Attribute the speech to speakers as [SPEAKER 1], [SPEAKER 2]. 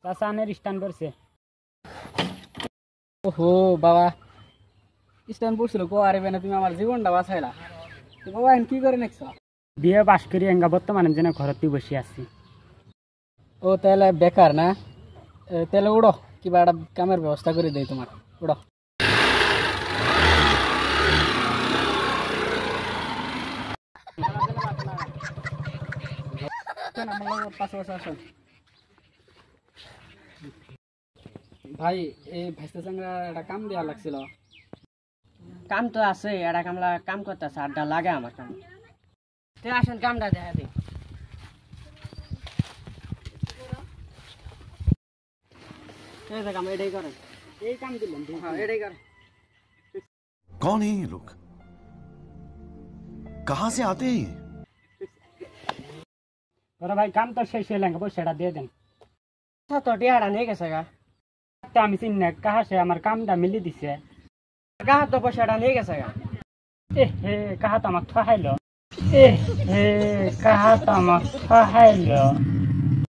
[SPEAKER 1] চাচানের stand করছে।
[SPEAKER 2] ওহো বাবা স্ট্যান্ড পড়ছিল কো আরে বেনা তুমি আমার জীবনটা বাঁচাইলা। তো বাবা এখন কি করে নেক্সট?
[SPEAKER 1] বিয়ে পাশ করি এঙ্গা বর্তমানে যেন ঘরতেই বসে আছি।
[SPEAKER 2] ও তাহলে বেকার না? তাহলে উড়ো কিবা একটা কামের ব্যবস্থা করে দেই তোমার, উড়ো। ভাই এই ভাইস্তা চাঙ্গা একটা কাম দেওয়া লাগছিল।
[SPEAKER 3] কাম তো আছে, এটা কামলা কাম করতেছে, আড্ডা লাগে আমার কাম। তুই আসেন কামটা দেখা দিই। এই যে কাম এটাই করেন।
[SPEAKER 1] এই কাম দিলাম।
[SPEAKER 3] হ্যাঁ এটাই করেন।
[SPEAKER 4] कौन है ये लोग? कहां से आते हैं?
[SPEAKER 1] ওরা ভাই কাম তো শেষ হয়ে গেল, সেটা দিয়ে দেন।
[SPEAKER 3] তো টিয়াটা নিয়ে গেছে গা।
[SPEAKER 1] তো আমি চিনি না কাহা সে আমার কামটা মিলি দিছে।
[SPEAKER 3] গাহার তো পয়সাটা নিয়ে গেছে গা।
[SPEAKER 1] এ হে কাহা তো আমাকে ঠহাইলো। এ হে কাহা তো আমাকে ঠহাইলো।